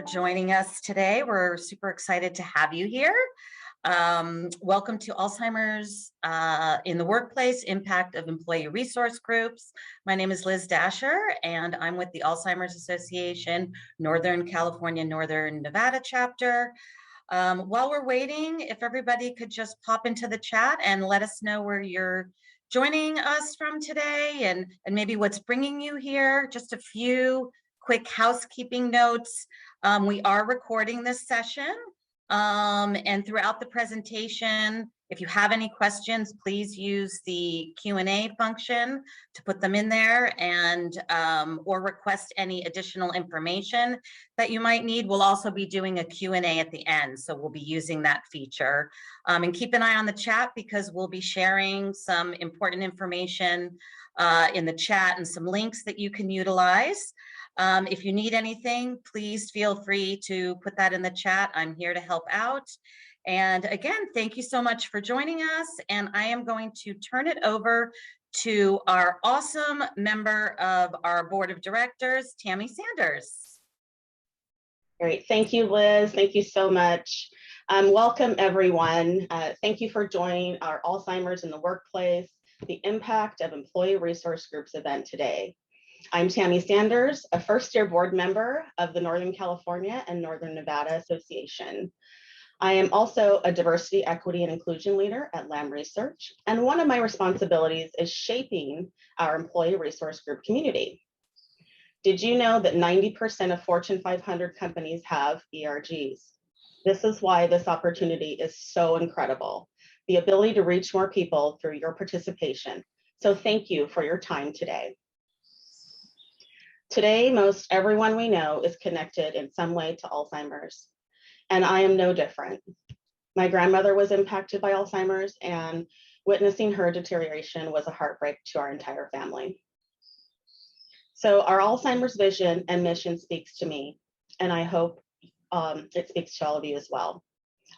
for joining us today. We're super excited to have you here. Welcome to Alzheimer's in the Workplace, Impact of Employee Resource Groups. My name is Liz Dasher, and I'm with the Alzheimer's Association, Northern California, Northern Nevada chapter. While we're waiting, if everybody could just pop into the chat and let us know where you're joining us from today and maybe what's bringing you here. Just a few quick housekeeping notes. We are recording this session, and throughout the presentation, if you have any questions, please use the Q&A function to put them in there, and or request any additional information that you might need. We'll also be doing a Q&A at the end, so we'll be using that feature. And keep an eye on the chat because we'll be sharing some important information in the chat and some links that you can utilize. If you need anything, please feel free to put that in the chat. I'm here to help out. And again, thank you so much for joining us. And I am going to turn it over to our awesome member of our board of directors, Tammy Sanders. Great, thank you, Liz. Thank you so much. Welcome, everyone. Thank you for joining our Alzheimer's in the Workplace, the Impact of Employee Resource Groups event today. I'm Tammy Sanders, a first-year board member of the Northern California and Northern Nevada Association. I am also a diversity, equity, and inclusion leader at Lamb Research, and one of my responsibilities is shaping our employee resource group community. Did you know that 90% of Fortune 500 companies have ERGs? This is why this opportunity is so incredible, the ability to reach more people through your participation. So thank you for your time today. Today, most everyone we know is connected in some way to Alzheimer's, and I am no different. My grandmother was impacted by Alzheimer's, and witnessing her deterioration was a heartbreak to our entire family. So our Alzheimer's vision and mission speaks to me, and I hope it speaks to all of you as well.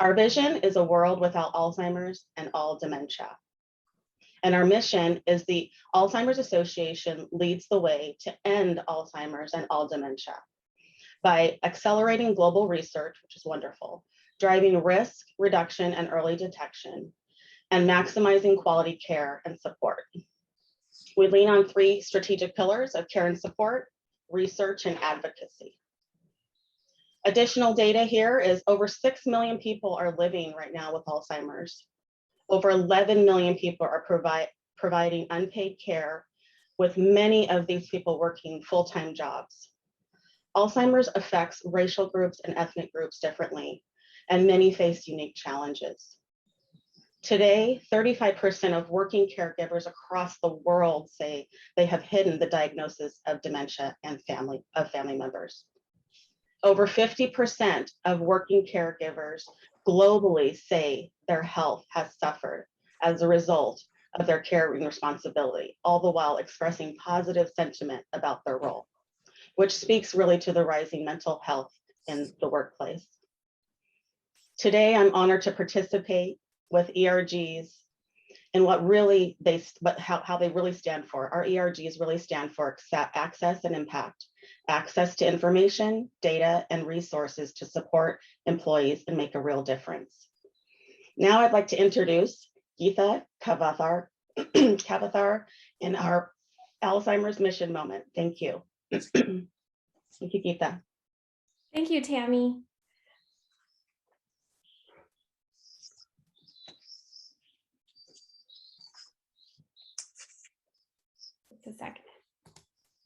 Our vision is a world without Alzheimer's and all dementia. And our mission is the Alzheimer's Association leads the way to end Alzheimer's and all dementia by accelerating global research, which is wonderful, driving risk reduction and early detection, and maximizing quality care and support. We lean on three strategic pillars of care and support, research, and advocacy. Additional data here is over 6 million people are living right now with Alzheimer's. Over 11 million people are providing unpaid care, with many of these people working full-time jobs. Alzheimer's affects racial groups and ethnic groups differently, and many face unique challenges. Today, 35% of working caregivers across the world say they have hidden the diagnosis of dementia and family members. Over 50% of working caregivers globally say their health has suffered as a result of their caring responsibility, all the while expressing positive sentiment about their role, which speaks really to the rising mental health in the workplace. Today, I'm honored to participate with ERGs and how they really stand for. Our ERGs really stand for access and impact, access to information, data, and resources to support employees and make a real difference. Now I'd like to introduce Geetha Kavathar in our Alzheimer's mission moment. Thank you. Thank you, Geetha. Thank you, Tammy. Just a second.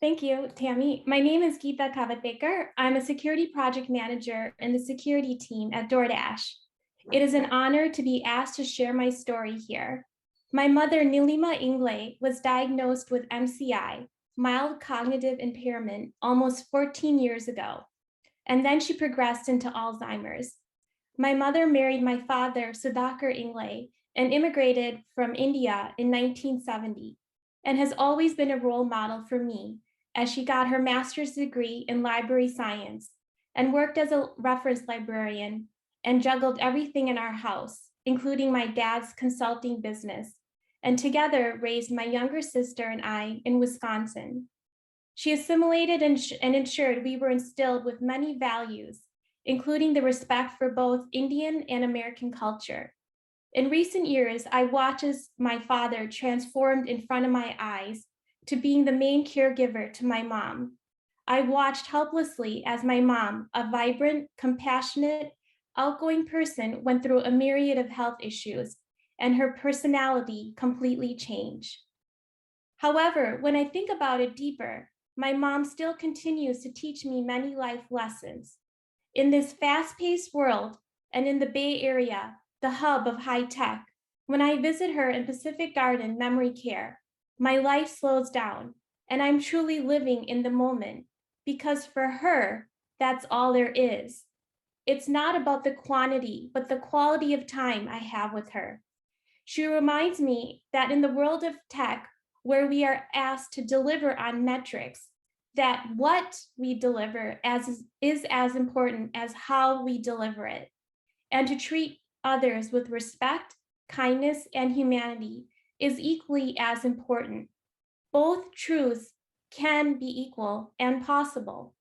Thank you, Tammy. My name is Geetha Kavathekar. I'm a security project manager in the security team at DoorDash. It is an honor to be asked to share my story here. My mother, Nilima Ingle, was diagnosed with MCI, mild cognitive impairment, almost 14 years ago, and then she progressed into Alzheimer's. My mother married my father, Sudhakar Ingle, and immigrated from India in 1970, and has always been a role model for me as she got her master's degree in library science and worked as a reference librarian and juggled everything in our house, including my dad's consulting business, and together raised my younger sister and I in Wisconsin. She assimilated and ensured we were instilled with many values including the respect for both Indian and American culture. In recent years, I watched as my father transformed in front of my eyes to being the main caregiver to my mom. I watched helplessly as my mom, a vibrant, compassionate, outgoing person, went through a myriad of health issues, and her personality completely changed. However, when I think about it deeper, my mom still continues to teach me many life lessons. In this fast-paced world and in the Bay Area, the hub of high tech, when I visit her in Pacific Garden Memory Care, my life slows down and I'm truly living in the moment because for her, that's all there is. It's not about the quantity, but the quality of time I have with her. She reminds me that in the world of tech, where we are asked to deliver on metrics, that what we deliver is as important as how we deliver it, and to treat others with respect, kindness, and humanity is equally as important. Both truths can be equal and possible.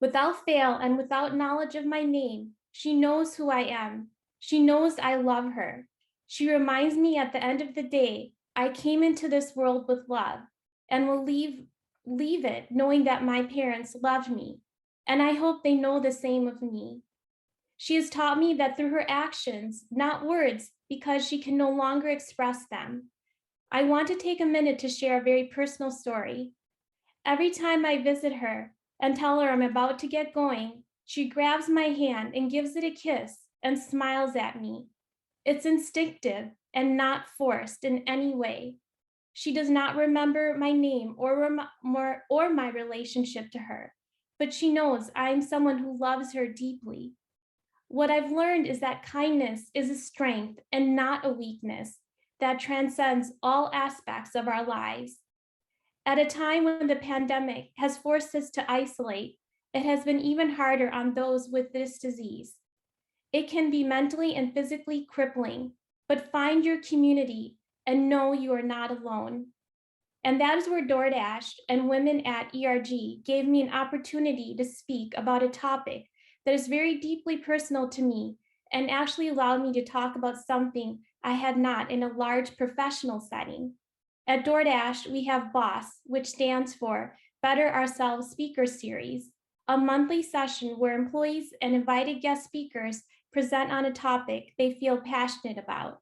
Without fail and without knowledge of my name, she knows who I am. She knows I love her. She reminds me at the end of the day, I came into this world with love and will leave it knowing that my parents loved me. And I hope they know the same of me. She has taught me that through her actions, not words, because she can no longer express them. I want to take a minute to share a very personal story. Every time I visit her and tell her I'm about to get going, she grabs my hand and gives it a kiss and smiles at me. It's instinctive and not forced in any way. She does not remember my name or my relationship to her, but she knows I'm someone who loves her deeply. What I've learned is that kindness is a strength and not a weakness that transcends all aspects of our lives. At a time when the pandemic has forced us to isolate, it has been even harder on those with this disease. It can be mentally and physically crippling, but find your community and know you are not alone. And that is where DoorDash and women at ERG gave me an opportunity to speak about a topic that is very deeply personal to me and actually allowed me to talk about something I had not in a large professional setting. At DoorDash, we have BOSS, which stands for Better Ourselves Speaker Series, a monthly session where employees and invited guest speakers present on a topic they feel passionate about.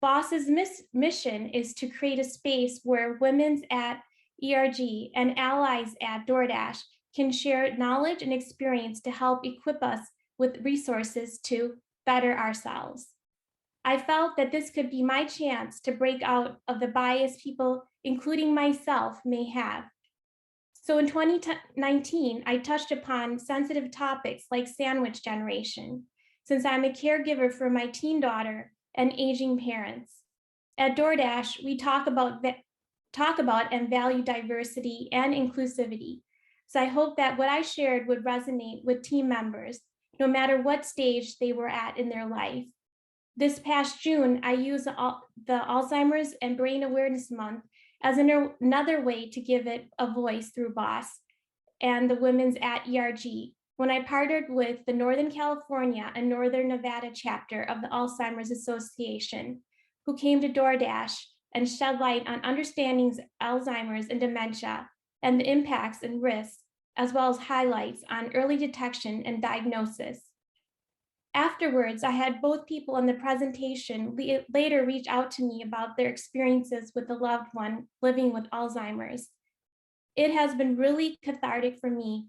BOSS's mission is to create a space where women at ERG and allies at DoorDash can share knowledge and experience to help equip us with resources to better ourselves. I felt that this could be my chance to break out of the bias people, including myself, may have. So in 2019, I touched upon sensitive topics like sandwich generation, since I'm a caregiver for my teen daughter and aging parents. At DoorDash, we talk about and value diversity and inclusivity. So I hope that what I shared would resonate with team members, no matter what stage they were at in their life. This past June, I used the Alzheimer's and Brain Awareness Month as another way to give it a voice through BOSS and the Women's at ERG, when I partnered with the Northern California and Northern Nevada chapter of the Alzheimer's Association, who came to DoorDash and shed light on understanding Alzheimer's and dementia and the impacts and risks, as well as highlights on early detection and diagnosis. Afterwards, I had both people in the presentation later reach out to me about their experiences with a loved one living with Alzheimer's. It has been really cathartic for me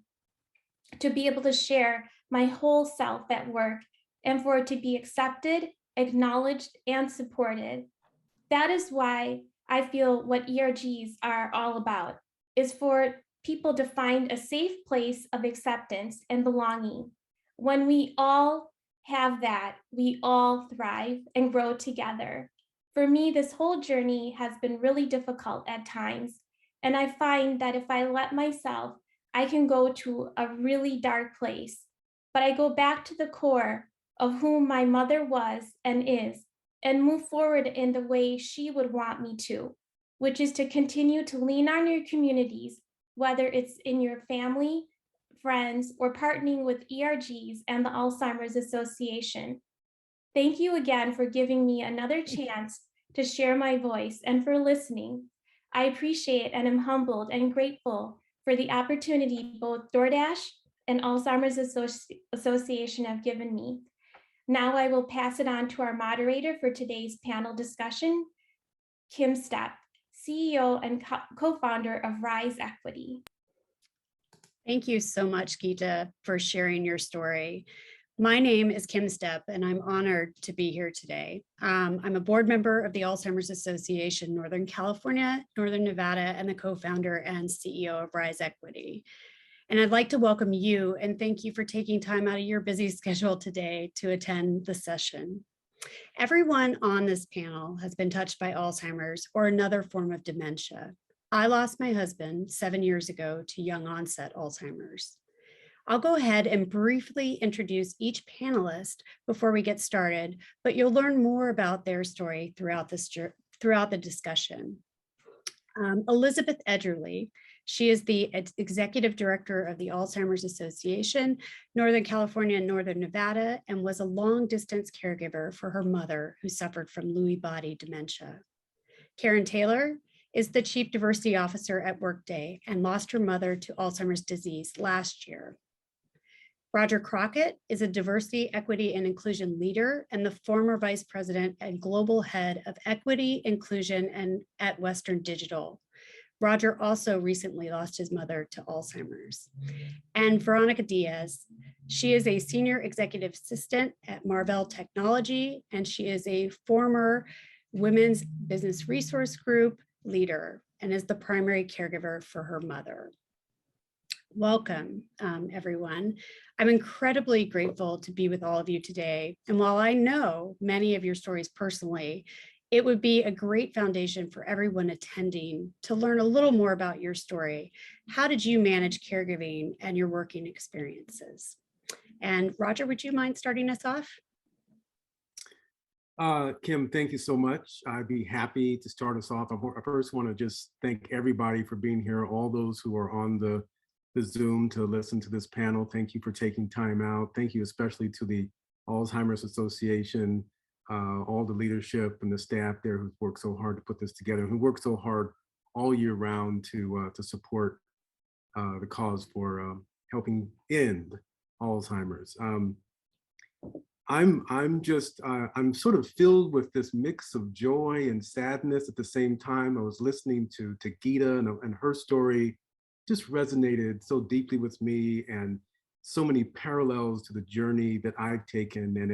to be able to share my whole self at work and for it to be accepted, acknowledged, and supported. That is why I feel what ERGs are all about, is for people to find a safe place of acceptance and belonging. When we all have that, we all thrive and grow together. For me, this whole journey has been really difficult at times, and I find that if I let myself, I can go to a really dark place, but I go back to the core of who my mother was and is, and move forward in the way she would want me to, which is to continue to lean on your communities, whether it's in your family, friends, or partnering with ERGs and the Alzheimer's Association. Thank you again for giving me another chance to share my voice and for listening. I appreciate and am humbled and grateful for the opportunity both DoorDash and Alzheimer's Association have given me. Now I will pass it on to our moderator for today's panel discussion, Kim Stepp, CEO and co-founder of Rise Equity. Thank you so much, Geeta, for sharing your story. My name is Kim Stepp, and I'm honored to be here today. I'm a board member of the Alzheimer's Association, Northern California, Northern Nevada, and the co-founder and CEO of Rise Equity. And I'd like to welcome you and thank you for taking time out of your busy schedule today to attend the session. Everyone on this panel has been touched by Alzheimer's or another form of dementia. I lost my husband 7 years ago to young onset Alzheimer's. I'll go ahead and briefly introduce each panelist before we get started, but you'll learn more about their story throughout the discussion. Elizabeth Edgerly, she is the executive director of the Alzheimer's Association, Northern California and Northern Nevada, and was a long distance caregiver for her mother who suffered from Lewy body dementia. Karen Taylor is the chief diversity officer at Workday and lost her mother to Alzheimer's disease last year. Roger Crockett is a diversity, equity, and inclusion leader and the former vice president and global head of equity, inclusion, at Western Digital. Roger also recently lost his mother to Alzheimer's. And Veronica Diaz, she is a senior executive assistant at Marvell Technology, and she is a former Women's Business Resource Group leader and is the primary caregiver for her mother. Welcome, everyone. I'm incredibly grateful to be with all of you today. And while I know many of your stories personally, it would be a great foundation for everyone attending to learn a little more about your story. How did you manage caregiving and your working experiences? And Roger, would you mind starting us off? Kim, thank you so much. I'd be happy to start us off. I first want to just thank everybody for being here, all those who are on the Zoom to listen to this panel. Thank you for taking time out. Thank you especially to the Alzheimer's Association, all the leadership and the staff there who've worked so hard to put this together, who worked so hard all year round to support the cause for helping end Alzheimer's. I'm sort of filled with this mix of joy and sadness at the same time. I was listening to Geeta and her story just resonated so deeply with me, and so many parallels to the journey that I've taken. And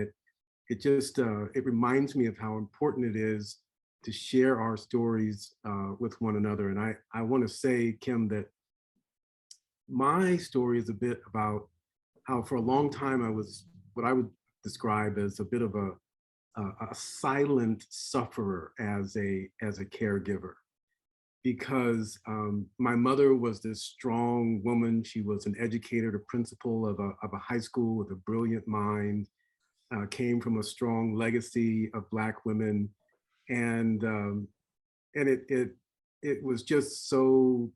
it reminds me of how important it is to share our stories with one another. And I want to say, Kim, that my story is a bit about how for a long time I was what I would describe as a bit of a silent sufferer as a caregiver. Because my mother was this strong woman. She was an educator, the principal of a high school with a brilliant mind, came from a strong legacy of Black women. And it was just so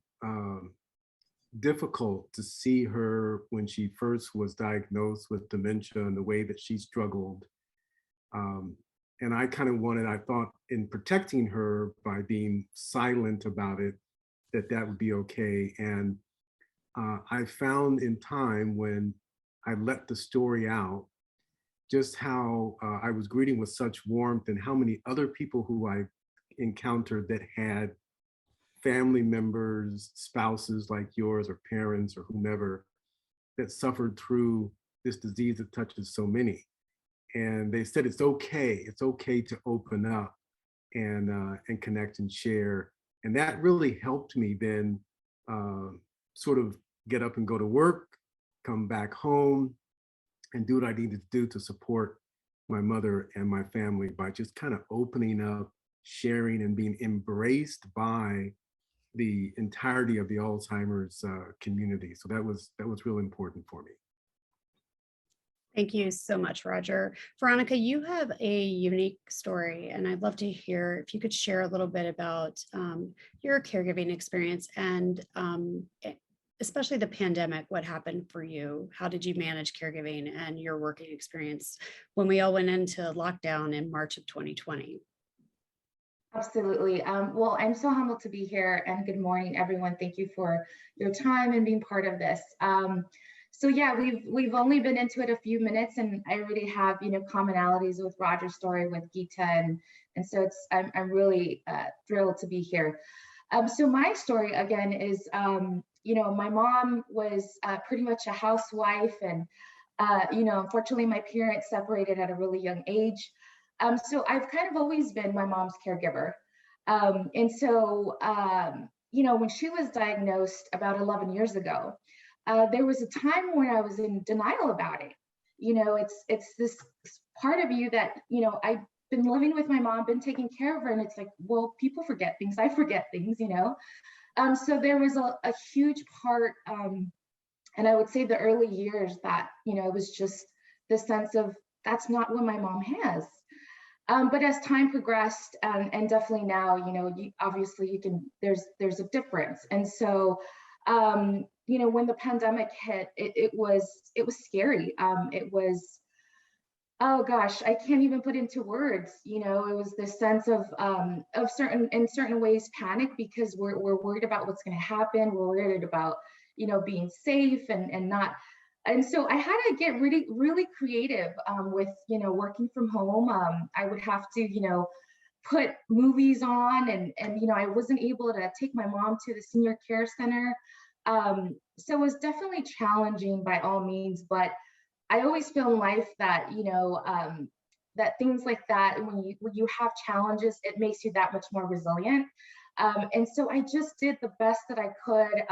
difficult to see her when she first was diagnosed with dementia and the way that she struggled. And I kind of I thought in protecting her by being silent about it, that would be okay. And I found in time when I let the story out, just how I was greeting with such warmth and how many other people who I encountered that had family members, spouses like yours or parents or whomever that suffered through this disease that touches so many. And they said, it's okay to open up and connect and share. And that really helped me then sort of get up and go to work, come back home, and do what I needed to do to support my mother and my family by just kind of opening up, sharing, and being embraced by the entirety of the Alzheimer's community. So that was really important for me. Thank you so much, Roger. Veronica, you have a unique story, and I'd love to hear if you could share a little bit about your caregiving experience and especially the pandemic, what happened for you? How did you manage caregiving and your working experience when we all went into lockdown in March of 2020? Absolutely. Well, I'm so humbled to be here, and good morning, everyone. Thank you for your time and being part of this. So yeah, we've only been into it a few minutes, and I already have commonalities with Roger's story with Gita, and so I'm really thrilled to be here. So my story again is my mom was pretty much a housewife, and unfortunately my parents separated at a really young age. So I've kind of always been my mom's caregiver. And so, when she was diagnosed about 11 years ago, there was a time when I was in denial about it. It's this part of you that, I've been living with my mom, been taking care of her. And it's like, well, people forget things. I forget things. So there was a huge part, and I would say the early years that, it was just the sense of that's not what my mom has. But as time progressed, and definitely now, obviously there's a difference. And so, when the pandemic hit, it was scary. It was, oh gosh, I can't even put into words. It was this sense of in certain ways, panic, because we're worried about what's going to happen. We're worried about, being safe and not. And so I had to get really, really creative with, working from home. I would have to, put movies on, and I wasn't able to take my mom to the senior care center. So it was definitely challenging by all means, but I always feel in life that, that things like that, when you have challenges, it makes you that much more resilient. And so I just did the best that I could.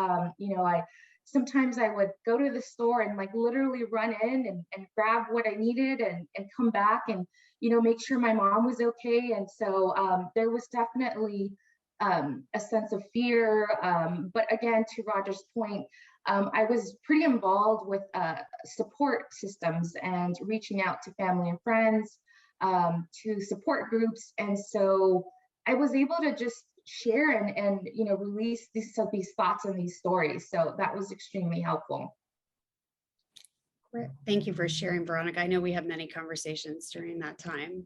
Sometimes I would go to the store and like literally run in and grab what I needed and come back and, make sure my mom was okay. And so there was definitely a sense of fear. But again, to Roger's point, I was pretty involved with support systems and reaching out to family and friends, to support groups. And so I was able to just share and release these thoughts and these stories. So that was extremely helpful. Great. Thank you for sharing, Veronica. I know we have many conversations during that time.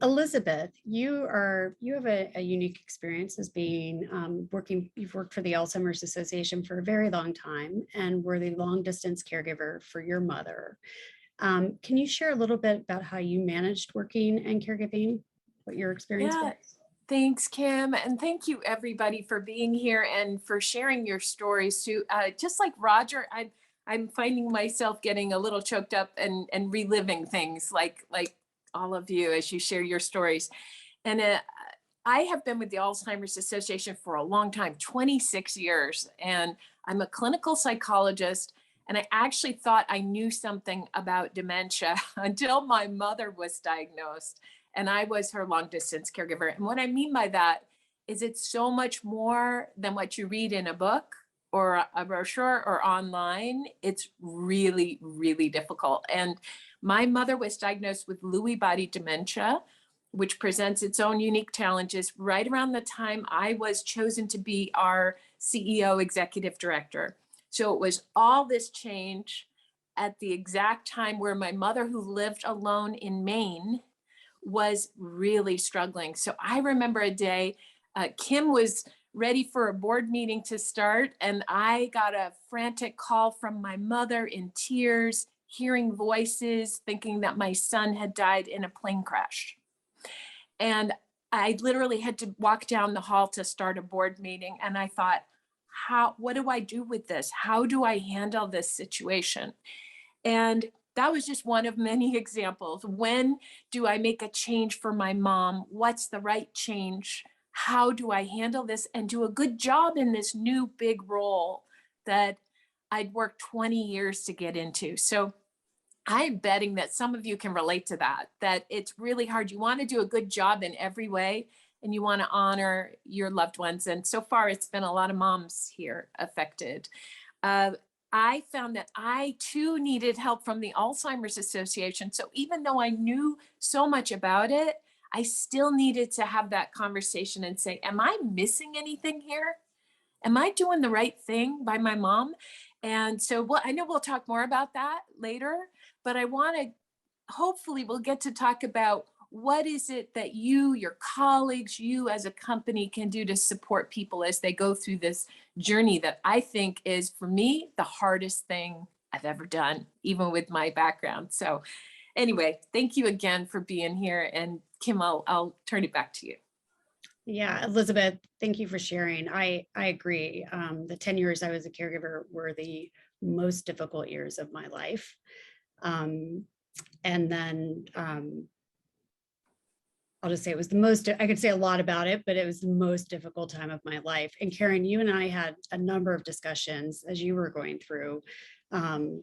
Elizabeth, you have a unique experience as being you've worked for the Alzheimer's Association for a very long time and were the long distance caregiver for your mother. Can you share a little bit about how you managed working and caregiving, what your experience was? Thanks, Kim. And thank you everybody for being here and for sharing your stories too. Just like Roger, I'm finding myself getting a little choked up and reliving things like all of you as you share your stories. And I have been with the Alzheimer's Association for a long time, 26 years, and I'm a clinical psychologist. And I actually thought I knew something about dementia until my mother was diagnosed. And I was her long distance caregiver. And what I mean by that is it's so much more than what you read in a book or a brochure or online. It's really, really difficult. And my mother was diagnosed with Lewy body dementia, which presents its own unique challenges right around the time I was chosen to be our CEO executive director. So it was all this change at the exact time where my mother, who lived alone in Maine, was really struggling. So I remember a day, Kim was ready for a board meeting to start, and I got a frantic call from my mother in tears, hearing voices, thinking that my son had died in a plane crash. And I literally had to walk down the hall to start a board meeting. And I thought, what do I do with this? How do I handle this situation? And that was just one of many examples. When do I make a change for my mom? What's the right change? How do I handle this and do a good job in this new big role that I'd worked 20 years to get into? So I'm betting that some of you can relate to that it's really hard. You want to do a good job in every way, and you want to honor your loved ones. And so far, it's been a lot of moms here affected. I found that I too needed help from the Alzheimer's Association. So even though I knew so much about it, I still needed to have that conversation and say, am I missing anything here? am I doing the right thing by my mom? And so I know we'll talk more about that later, but I want to, hopefully we'll get to talk about what is it that you, your colleagues, you as a company can do to support people as they go through this journey that I think is, for me, the hardest thing I've ever done, even with my background. So anyway, thank you again for being here. And Kim, I'll turn it back to you. Yeah, Elizabeth, thank you for sharing. I agree. The 10 years I was a caregiver were the most difficult years of my life. And then I'll just say it was the most, I could say a lot about it, but it was the most difficult time of my life. And Karen, you and I had a number of discussions as you were going through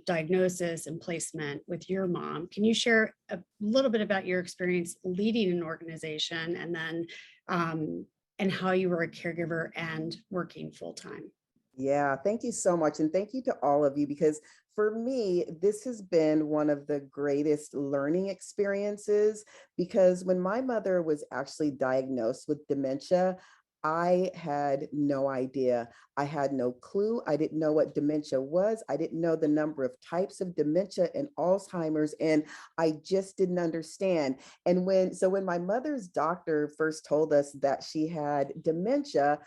diagnosis and placement with your mom. Can you share a little bit about your experience leading an organization, and then and how you were a caregiver and working full time? Yeah, thank you so much. And thank you to all of you, because for me, this has been one of the greatest learning experiences, because when my mother was actually diagnosed with dementia, I had no idea. I had no clue. I didn't know what dementia was. I didn't know the number of types of dementia and Alzheimer's, and I just didn't understand. And when my mother's doctor first told us that she had dementia,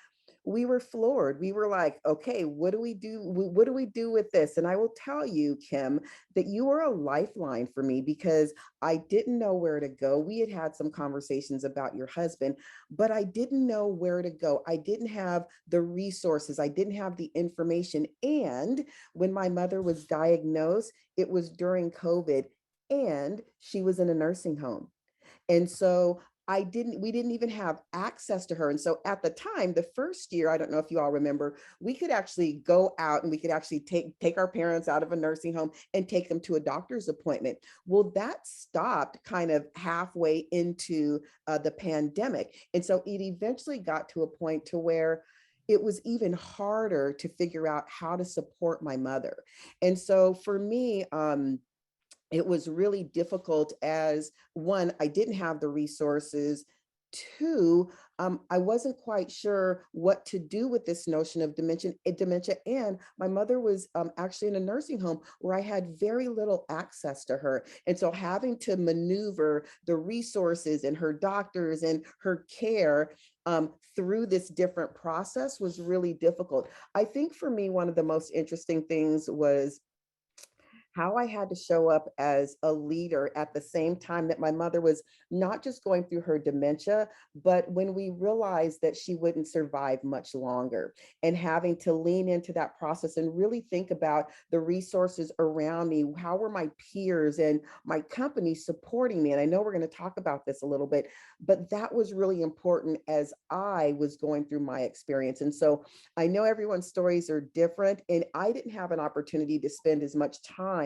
we were floored. We were like, okay, what do we do? What do we do with this? And I will tell you, Kim, that you were a lifeline for me, because I didn't know where to go. We had had some conversations about your husband, but I didn't know where to go. I didn't have the resources. I didn't have the information. And when my mother was diagnosed, it was during COVID, and she was in a nursing home. And so we didn't even have access to her. And so at the time, the first year, I don't know if you all remember, we could actually go out and we could actually take our parents out of a nursing home and take them to a doctor's appointment. Well, that stopped kind of halfway into the pandemic. And so it eventually got to a point to where it was even harder to figure out how to support my mother. And so for me, it was really difficult, as one, I didn't have the resources. Two, I wasn't quite sure what to do with this notion of dementia, and my mother was actually in a nursing home where I had very little access to her. And so having to maneuver the resources and her doctors and her care through this different process was really difficult. I think for me, one of the most interesting things was how I had to show up as a leader at the same time that my mother was not just going through her dementia, but when we realized that she wouldn't survive much longer, and having to lean into that process and really think about the resources around me. How were my peers and my company supporting me? And I know we're going to talk about this a little bit, but that was really important as I was going through my experience. And so I know everyone's stories are different, and I didn't have an opportunity to spend as much time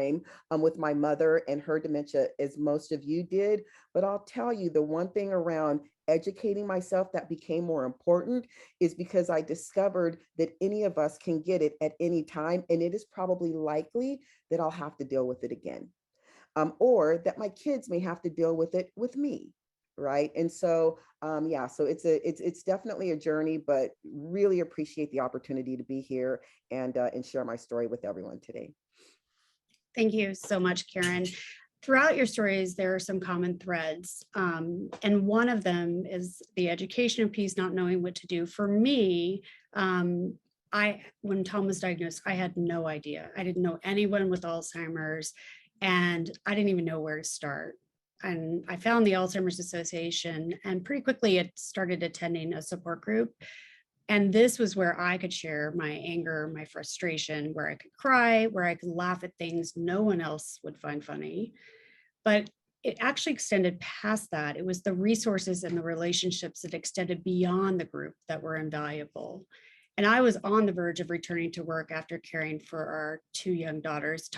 with my mother and her dementia as most of you did. But I'll tell you, the one thing around educating myself that became more important is because I discovered that any of us can get it at any time, and it is probably likely that I'll have to deal with it again, or that my kids may have to deal with it with me. Right. And so, yeah, so it's definitely a journey, but really appreciate the opportunity to be here and share my story with everyone today. Thank you so much, Karen. Throughout your stories, there are some common threads. And one of them is the education piece, not knowing what to do. For me, when Tom was diagnosed, I had no idea. I didn't know anyone with Alzheimer's, and I didn't even know where to start. And I found the Alzheimer's Association, and pretty quickly it started attending a support group. And this was where I could share my anger, my frustration, where I could cry, where I could laugh at things no one else would find funny. But it actually extended past that. It was the resources and the relationships that extended beyond the group that were invaluable. And I was on the verge of returning to work after caring for our two young daughters.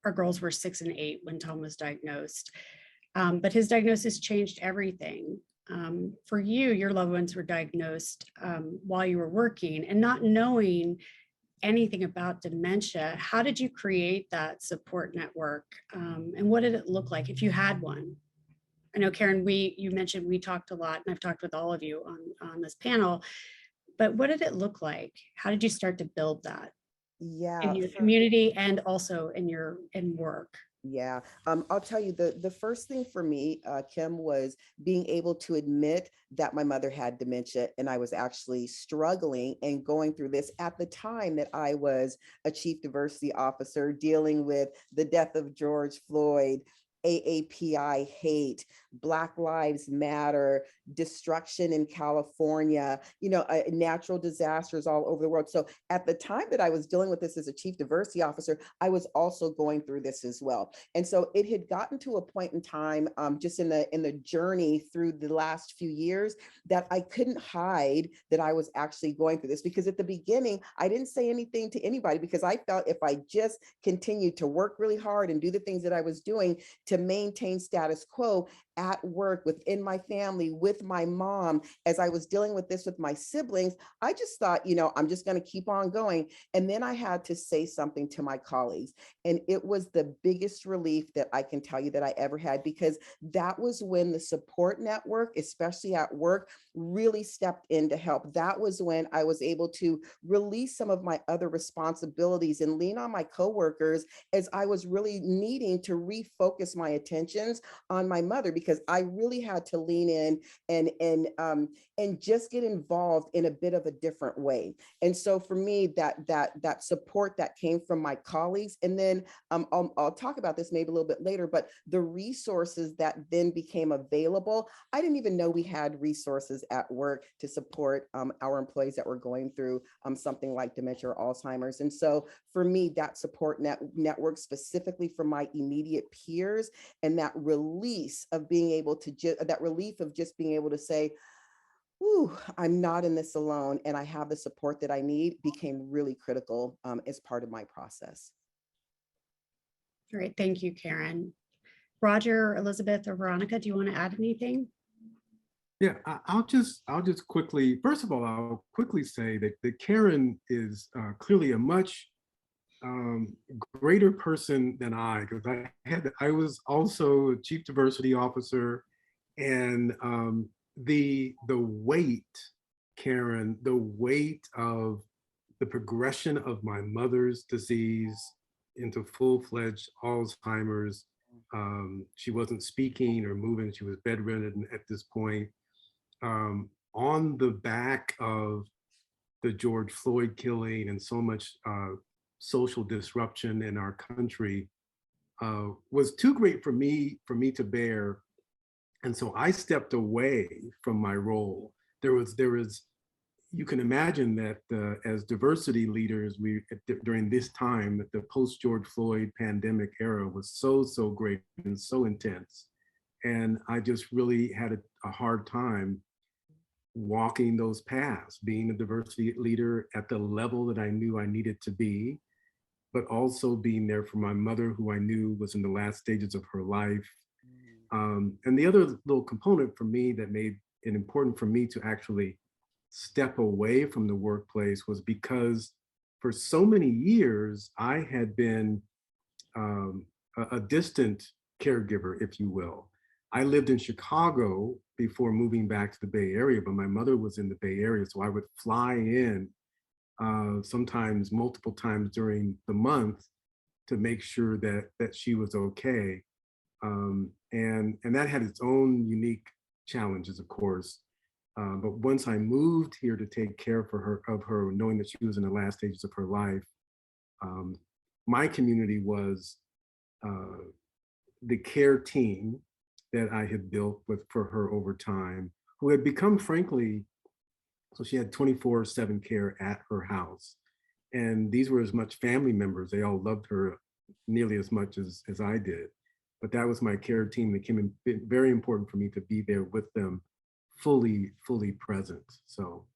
Our girls were 6 and 8 when Tom was diagnosed. But his diagnosis changed everything. For you, your loved ones were diagnosed while you were working, and not knowing anything about dementia. How did you create that support network? And what did it look like if you had one? I know, Karen, you mentioned we talked a lot, and I've talked with all of you on this panel. but what did it look like? How did you start to build that Yeah. in your community and also in work? Yeah, I'll tell you the first thing for me, Kim, was being able to admit that my mother had dementia and I was actually struggling and going through this at the time that I was a chief diversity officer dealing with the death of George Floyd, AAPI hate, Black Lives Matter, destruction in California, natural disasters all over the world. So at the time that I was dealing with this as a chief diversity officer, I was also going through this as well. And so it had gotten to a point in time, just in the journey through the last few years, that I couldn't hide that I was actually going through this, because at the beginning, I didn't say anything to anybody because I felt if I just continued to work really hard and do the things that I was doing to maintain status quo at work, within my family, with my mom, as I was dealing with this with my siblings, I just thought, I'm just going to keep on going. And then I had to say something to my colleagues. And it was the biggest relief that I can tell you that I ever had, because that was when the support network, especially at work, really stepped in to help. That was when I was able to release some of my other responsibilities and lean on my coworkers, as I was really needing to refocus my attentions on my mother, because I really had to lean in and just get involved in a bit of a different way. And so for me, that support that came from my colleagues, and then I'll talk about this maybe a little bit later, but the resources that then became available, I didn't even know we had resources at work to support our employees that were going through something like dementia or Alzheimer's. And so for me, that support network, specifically for my immediate peers, and that release of being able to that relief of just being able to say, "Ooh, I'm not in this alone, and I have the support that I need," became really critical as part of my process. Great, thank you, Karen. Roger, Elizabeth, or Veronica, do you want to add anything? Yeah, I'll just quickly, first of all, I'll quickly say that Karen is clearly a much greater person than I, because I was also a chief diversity officer, and the weight, Karen, the weight of the progression of my mother's disease into full-fledged Alzheimer's. She wasn't speaking or moving. She was bedridden at this point. On the back of the George Floyd killing and so much social disruption in our country, was too great for me to bear. And so I stepped away from my role. There was, you can imagine that as diversity leaders, during this time, the post-George Floyd pandemic era was so great and so intense. And I just really had a hard time walking those paths, being a diversity leader at the level that I knew I needed to be, but also being there for my mother, who I knew was in the last stages of her life. And the other little component for me that made it important for me to actually step away from the workplace was because for so many years, I had been a distant caregiver, if you will. I lived in Chicago before moving back to the Bay Area, but my mother was in the Bay Area, so I would fly in sometimes multiple times during the month to make sure that she was okay. And that had its own unique challenges, of course. But once I moved here to take care of her, knowing that she was in the last stages of her life, my community was the care team that I had built for her over time, who had become, frankly, so she had 24/7 care at her house. And these were as much family members. They all loved her nearly as much as I did. But that was my care team. That came in very important for me to be there with them, fully present. So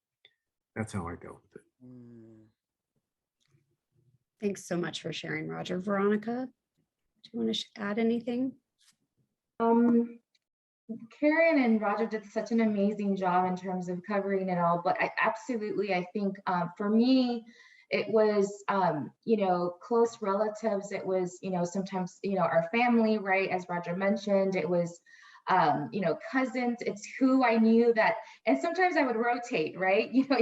that's how I dealt with it. Thanks so much for sharing, Roger. Veronica, do you want to add anything? Karen and Roger did such an amazing job in terms of covering it all, but I think for me, it was, close relatives. It was, sometimes, our family, right? As Roger mentioned, it was you know, cousins. It's who I knew that, and sometimes I would rotate, right? You know,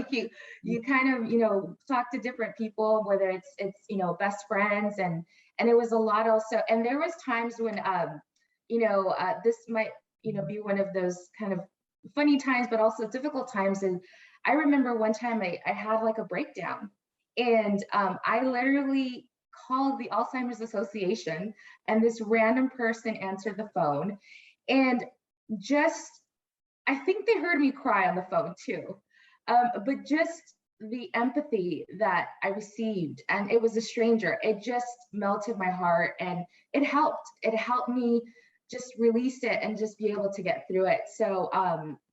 you kind of, you know, talk to different people, whether it's you know, best friends, and it was a lot also. And there was times when you know, this might, you know, be one of those kind of funny times, but also difficult times. And I remember one time I had like a breakdown, and I literally called the Alzheimer's Association, and this random person answered the phone, and just, I think they heard me cry on the phone too, but just the empathy that I received, and it was a stranger, it just melted my heart, and it helped. It helped me just release it and just be able to get through it. So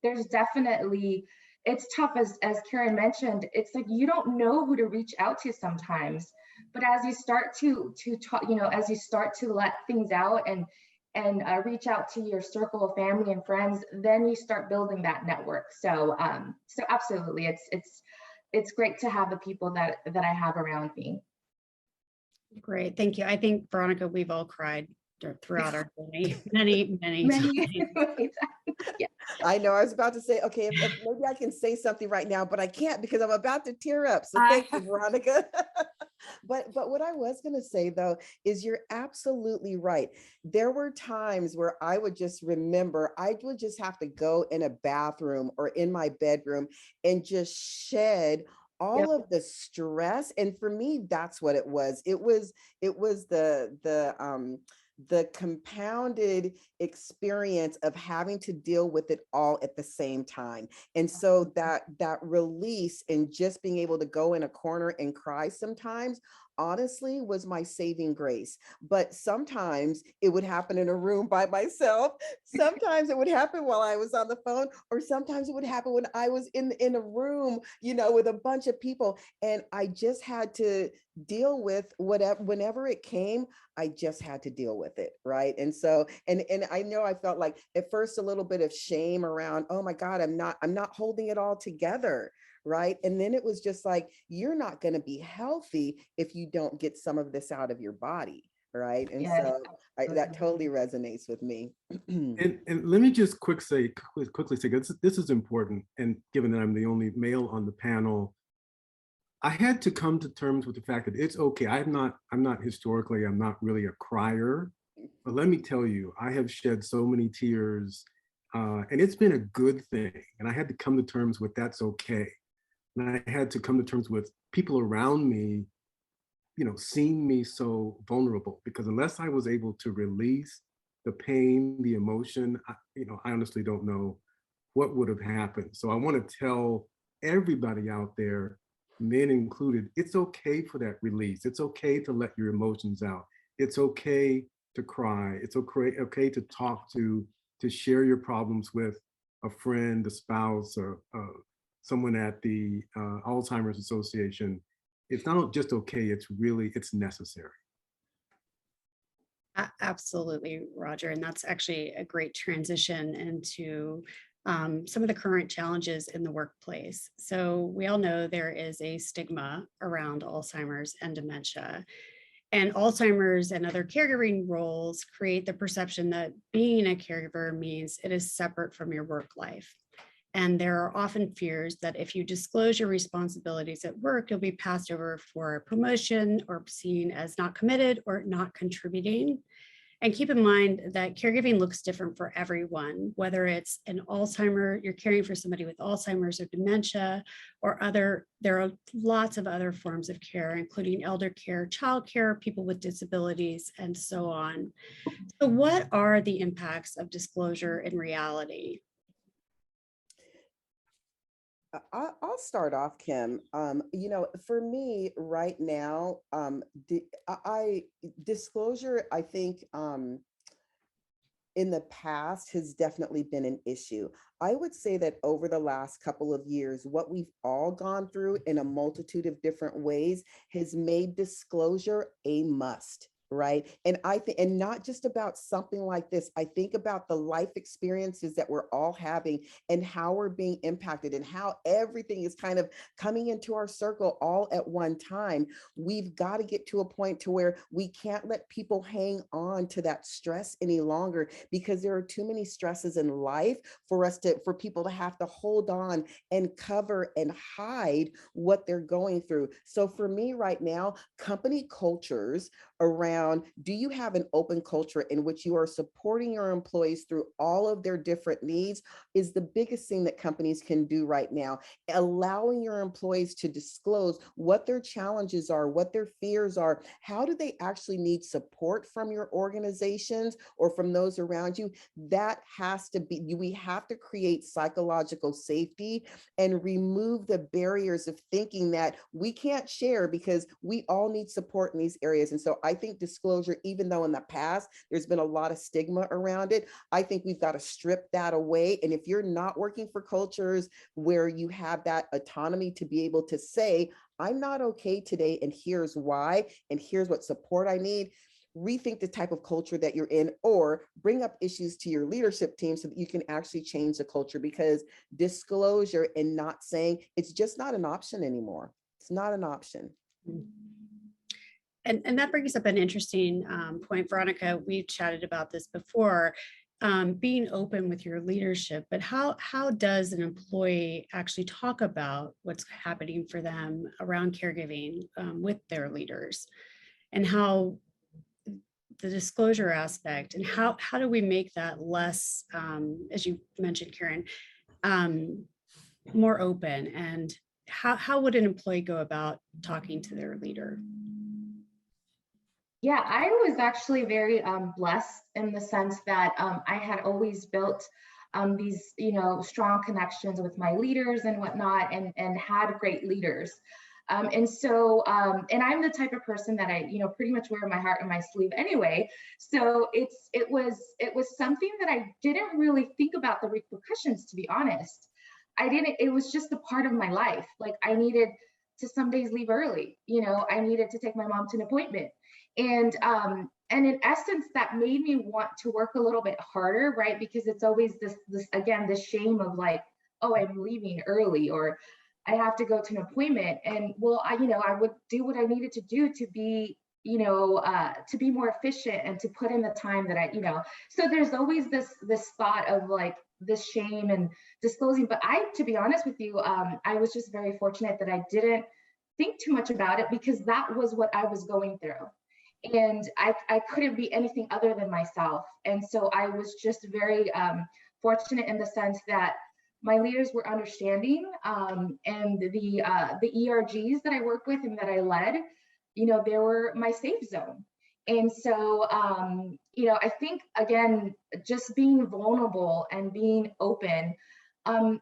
there's definitely, it's tough, as Karen mentioned. It's like you don't know who to reach out to sometimes, but as you start to talk, you know, as you start to let things out and reach out to your circle of family and friends, then you start building that network. So so absolutely, it's great to have the people that I have around me. Great, thank you. I think, Veronica, we've all cried throughout our journey many times. Yeah. I know, I was about to say, okay, if maybe I can say something right now, but I can't because I'm about to tear up. So thank you, Veronica. But what I was going to say, though, is you're absolutely right. There were times where I would just remember, I would just have to go in a bathroom or in my bedroom and just shed all of the stress. And for me, that's what it was. It was the compounded experience of having to deal with it all at the same time. And so that release and just being able to go in a corner and cry sometimes, honestly, was my saving grace. But sometimes it would happen in a room by myself. Sometimes it would happen while I was on the phone, or sometimes it would happen when I was in a room, you know, with a bunch of people. And I just had to deal with whatever, whenever it came, I just had to deal with it. Right. And so, and I know I felt like at first a little bit of shame around, oh my God, I'm not holding it all together. Right. And then it was just like, you're not going to be healthy if you don't get some of this out of your body. Right. And so that totally resonates with me. And let me just quickly say, this is important. And given that I'm the only male on the panel, I had to come to terms with the fact that it's okay. I'm not historically, I'm not really a crier, but let me tell you, I have shed so many tears, and it's been a good thing. And I had to come to terms with that's okay. And I had to come to terms with people around me, you know, seeing me so vulnerable, because unless I was able to release the pain, the emotion, you know, I honestly don't know what would have happened. So I want to tell everybody out there, men included, it's okay for that release. It's okay to let your emotions out. It's okay to cry. It's okay to talk to share your problems with a friend, a spouse, or someone at the Alzheimer's Association. It's not just okay, it's necessary. Absolutely, Roger. And that's actually a great transition into some of the current challenges in the workplace. So we all know there is a stigma around Alzheimer's and dementia. And Alzheimer's and other caregiving roles create the perception that being a caregiver means it is separate from your work life. And there are often fears that if you disclose your responsibilities at work, you'll be passed over for a promotion or seen as not committed or not contributing. And keep in mind that caregiving looks different for everyone, whether it's an Alzheimer, you're caring for somebody with Alzheimer's or dementia, or there are lots of other forms of care, including elder care, child care, people with disabilities, and so on. So what are the impacts of disclosure in reality? I'll start off, Kim. You know, for me right now, disclosure, I think in the past has definitely been an issue. I would say that over the last couple of years, what we've all gone through in a multitude of different ways has made disclosure a must. right? And I think, and not just about something like this, I think about the life experiences that we're all having and how we're being impacted and how everything is kind of coming into our circle all at one time. We've got to get to a point to where we can't let people hang on to that stress any longer, because there are too many stresses in life for people to have to hold on and cover and hide what they're going through. So for me right now, company cultures around, do you have an open culture in which you are supporting your employees through all of their different needs, is the biggest thing that companies can do right now. Allowing your employees to disclose what their challenges are, what their fears are, how do they actually need support from your organizations or from those around you. That has to be, we have to create psychological safety and remove the barriers of thinking that we can't share because we all need support in these areas. And so I think disclosure, even though in the past there's been a lot of stigma around it, I think we've got to strip that away. And if you're not working for cultures where you have that autonomy to be able to say, I'm not okay today, and here's why, and here's what support I need, rethink the type of culture that you're in, or bring up issues to your leadership team so that you can actually change the culture, because disclosure and not saying, it's just not an option anymore. It's not an option. And that brings up an interesting point, Veronica. We've chatted about this before, being open with your leadership, but how does an employee actually talk about what's happening for them around caregiving with their leaders, and how the disclosure aspect, and how do we make that less, as you mentioned, Karen, more open, and how would an employee go about talking to their leader? Yeah, I was actually very blessed in the sense that I had always built these, strong connections with my leaders and whatnot, and had great leaders. And I'm the type of person that I, pretty much wear my heart on my sleeve anyway. So it was something that I didn't really think about the repercussions, to be honest. It was just a part of my life. Like, I needed to some days leave early, I needed to take my mom to an appointment. And in essence, that made me want to work a little bit harder, right? Because it's always this again, this shame of like, oh, I'm leaving early, or I have to go to an appointment. And well, I would do what I needed to do to be, to be more efficient and to put in the time that so there's always this thought of like this shame and disclosing. But to be honest with you, I was just very fortunate that I didn't think too much about it, because that was what I was going through. And I couldn't be anything other than myself. And so I was just very fortunate in the sense that my leaders were understanding, and the ERGs that I worked with and that I led, they were my safe zone. And so, I think, again, just being vulnerable and being open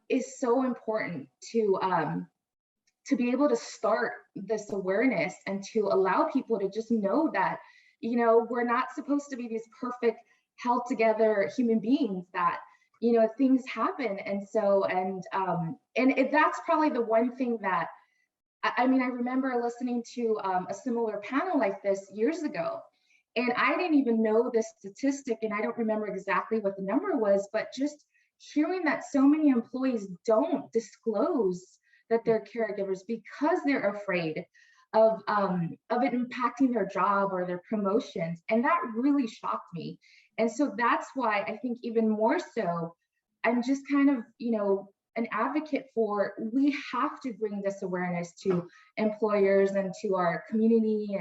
is so important to be able to start this awareness, and to allow people to just know that, we're not supposed to be these perfect, held together human beings, that, things happen. And so, and that's probably the one thing that, I remember listening to a similar panel like this years ago, and I didn't even know this statistic, and I don't remember exactly what the number was, but just hearing that so many employees don't disclose that they're caregivers because they're afraid of it impacting their job or their promotions. And that really shocked me. And so that's why I think even more so, I'm just kind of, an advocate for, we have to bring this awareness to employers and to our community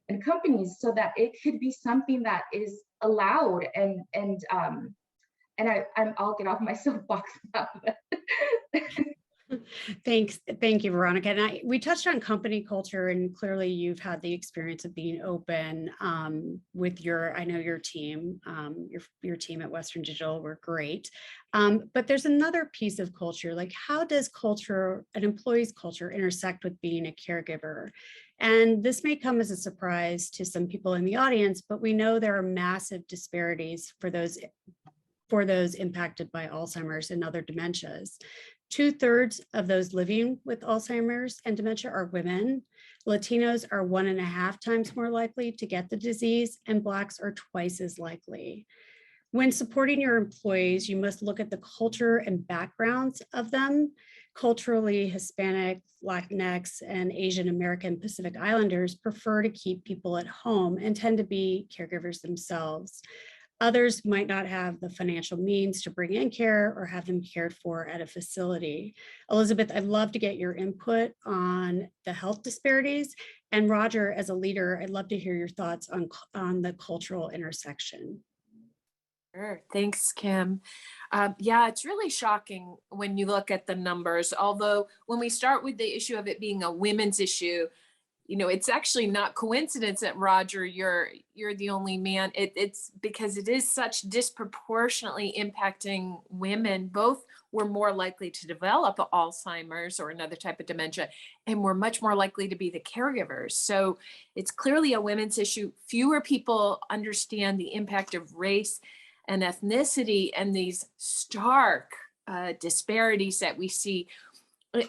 and companies, so that it could be something that is allowed. And I'll get off my soapbox now. Thanks. Thank you, Veronica. And we touched on company culture, and clearly you've had the experience of being open with your team, your team at Western Digital were great. But there's another piece of culture, like how does an employee's culture intersect with being a caregiver? And this may come as a surprise to some people in the audience, but we know there are massive disparities for those impacted by Alzheimer's and other dementias. 2/3 of those living with Alzheimer's and dementia are women. Latinos are 1.5 times more likely to get the disease, and Blacks are twice as likely. When supporting your employees, you must look at the culture and backgrounds of them. Culturally, Hispanic, Latinx, and Asian American Pacific Islanders prefer to keep people at home and tend to be caregivers themselves. Others might not have the financial means to bring in care or have them cared for at a facility. Elizabeth, I'd love to get your input on the health disparities. And Roger, as a leader, I'd love to hear your thoughts on the cultural intersection. Sure. Thanks, Kim. Yeah, it's really shocking when you look at the numbers. Although when we start with the issue of it being a women's issue, it's actually not coincidence that Roger, you're the only man. It's because it is such disproportionately impacting women. Both were more likely to develop Alzheimer's or another type of dementia, and we're much more likely to be the caregivers. So it's clearly a women's issue. Fewer people understand the impact of race and ethnicity and these stark disparities that we see,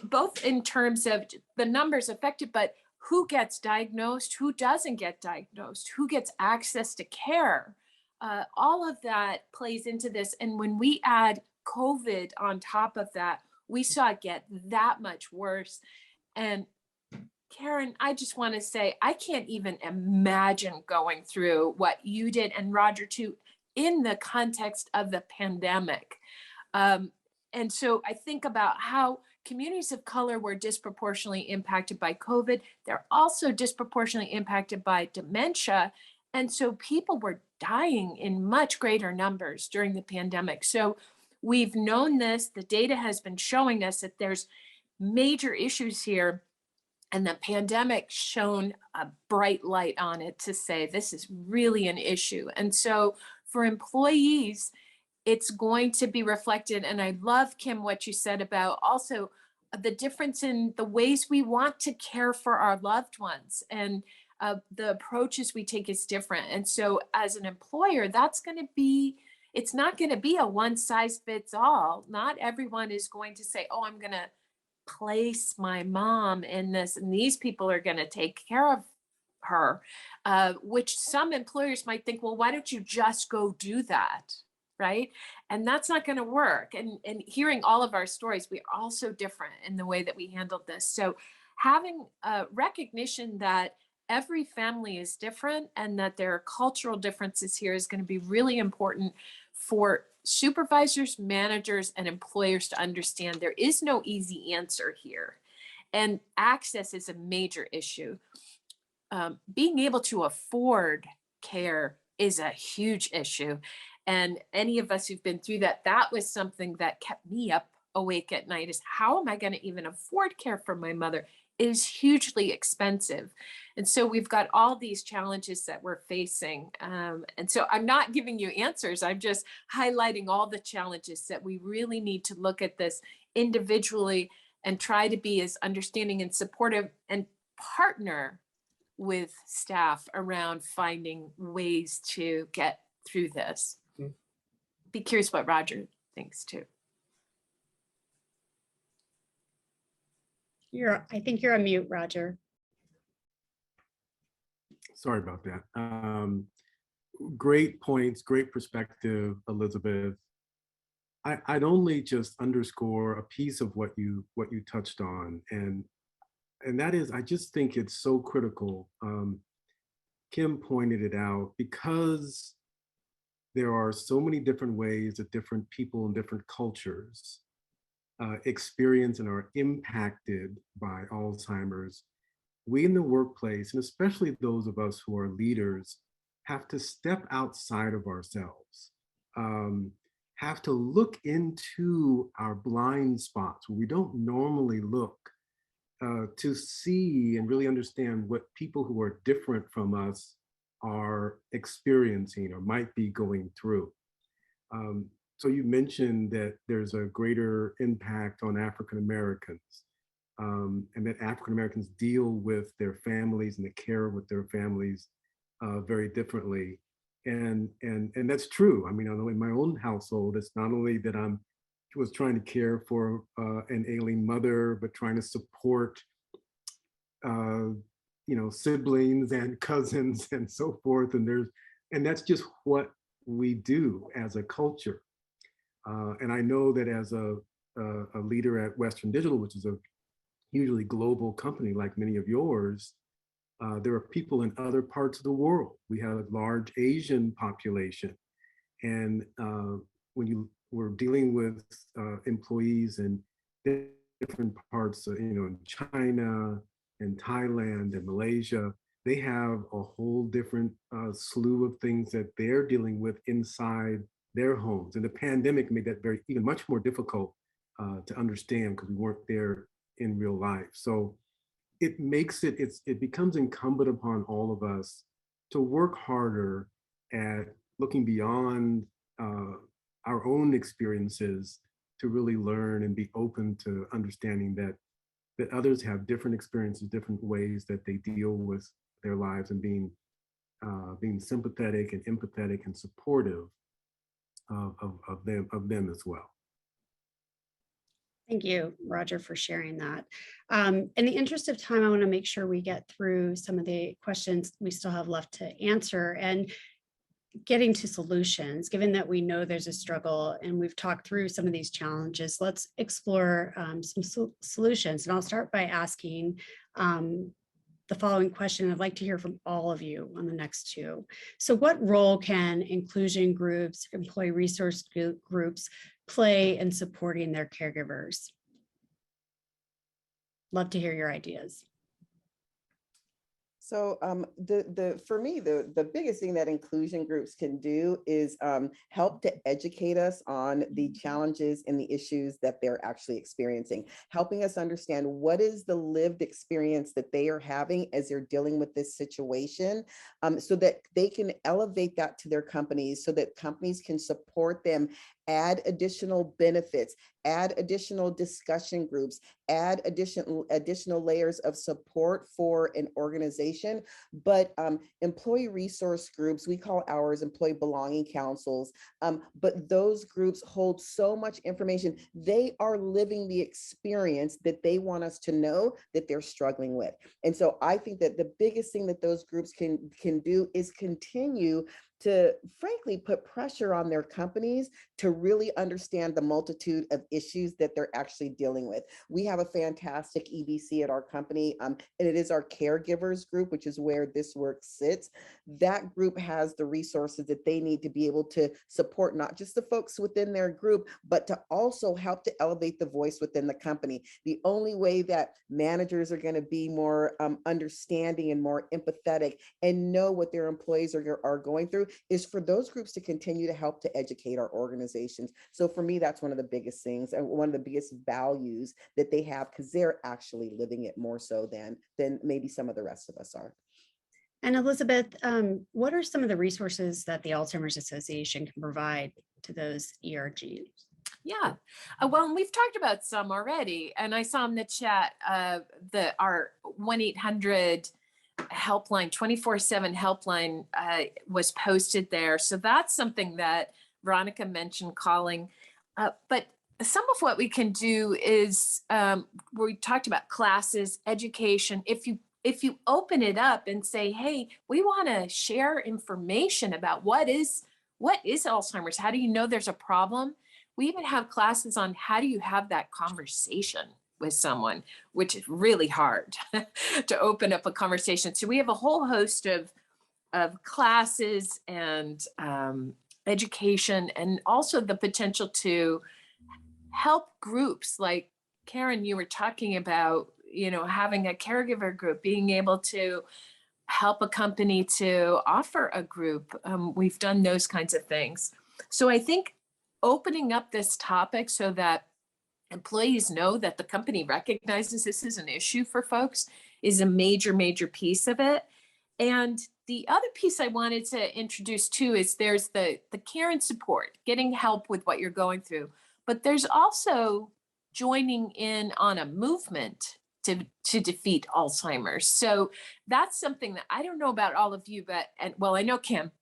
both in terms of the numbers affected, but who gets diagnosed, who doesn't get diagnosed, who gets access to care. All of that plays into this. And when we add COVID on top of that, we saw it get that much worse. And Karen, I just want to say, I can't even imagine going through what you did, and Roger too, in the context of the pandemic. And so I think about how communities of color were disproportionately impacted by COVID. They're also disproportionately impacted by dementia. And so people were dying in much greater numbers during the pandemic. So we've known this, the data has been showing us that there's major issues here. And the pandemic shone a bright light on it to say this is really an issue. And so for employees, it's going to be reflected. And I love, Kim, what you said about also the difference in the ways we want to care for our loved ones. And the approaches we take is different. And so as an employer, it's not going to be a one size fits all. Not everyone is going to say, oh, I'm going to place my mom in this, and these people are going to take care of her, which some employers might think, well, why don't you just go do that? Right. And that's not going to work. And hearing all of our stories, we are all so different in the way that we handled this. So having a recognition that every family is different and that there are cultural differences here is going to be really important for supervisors, managers, and employers to understand there is no easy answer here. And access is a major issue. Being able to afford care is a huge issue. And any of us who've been through that, that was something that kept me up awake at night, is how am I going to even afford care for my mother? It is hugely expensive. And so we've got all these challenges that we're facing. And so I'm not giving you answers. I'm just highlighting all the challenges that we really need to look at this individually and try to be as understanding and supportive and partner with staff around finding ways to get through this. Be curious what Roger thinks too. I think you're on mute, Roger. Sorry about that. Great points, great perspective, Elizabeth. I'd only just underscore a piece of what you touched on, and that is, I just think it's so critical. Kim pointed it out, because there are so many different ways that different people in different cultures experience and are impacted by Alzheimer's. We in the workplace, and especially those of us who are leaders, have to step outside of ourselves, have to look into our blind spots where we don't normally look, to see and really understand what people who are different from us are experiencing or might be going through. So you mentioned that there's a greater impact on African Americans, and that African Americans deal with their families and the care with their families very differently. And that's true. I mean, in my own household, it's not only that I was trying to care for an ailing mother, but trying to support siblings and cousins and so forth. And that's just what we do as a culture. And I know that as a leader at Western Digital, which is a hugely global company like many of yours, there are people in other parts of the world. We have a large Asian population. And when you were dealing with employees in different parts, in China and Thailand and Malaysia, they have a whole different slew of things that they're dealing with inside their homes. And the pandemic made that even much more difficult to understand because we weren't there in real life. So it becomes incumbent upon all of us to work harder at looking beyond our own experiences to really learn and be open to understanding that others have different experiences, different ways that they deal with their lives, and being sympathetic and empathetic and supportive of them as well. Thank you, Roger, for sharing that. In the interest of time, I want to make sure we get through some of the questions we still have left to answer and getting to solutions. Given that we know there's a struggle and we've talked through some of these challenges, let's explore some solutions. And I'll start by asking the following question. I'd like to hear from all of you on the next two. So what role can inclusion groups, employee resource groups play in supporting their caregivers? Love to hear your ideas. So for me, the biggest thing that inclusion groups can do is help to educate us on the challenges and the issues that they're actually experiencing, helping us understand what is the lived experience that they are having as they're dealing with this situation, so that they can elevate that to their companies, so that companies can support them, add additional benefits, add additional discussion groups, add additional layers of support for an organization. But employee resource groups, we call ours employee belonging councils, but those groups hold so much information. They are living the experience that they want us to know that they're struggling with. And so I think that the biggest thing that those groups can do is continue to frankly put pressure on their companies to really understand the multitude of issues that they're actually dealing with. We have a fantastic EBC at our company, and it is our caregivers group, which is where this work sits. That group has the resources that they need to be able to support not just the folks within their group, but to also help to elevate the voice within the company. The only way that managers are going to be more understanding and more empathetic and know what their employees are going through is for those groups to continue to help to educate our organizations. So for me, that's one of the biggest things and one of the biggest values that they have, because they're actually living it more so than maybe some of the rest of us are. And Elizabeth, what are some of the resources that the Alzheimer's Association can provide to those ERGs? Yeah, well, we've talked about some already, and I saw in the chat our 1-800 helpline, 24/7 helpline was posted there. So that's something that Veronica mentioned calling. But some of what we can do is we talked about classes, education. If you open it up and say, hey, we want to share information about what is Alzheimer's? How do you know there's a problem? We even have classes on how do you have that conversation with someone, which is really hard to open up a conversation. So we have a whole host of classes and education, and also the potential to help groups like Karen, you were talking about, having a caregiver group, being able to help a company to offer a group. We've done those kinds of things. So I think opening up this topic so that employees know that the company recognizes this is an issue for folks is a major, major piece of it. And the other piece I wanted to introduce too is there's the care and support, getting help with what you're going through. But there's also joining in on a movement to defeat Alzheimer's. So that's something that I don't know about all of you, but I know Kim.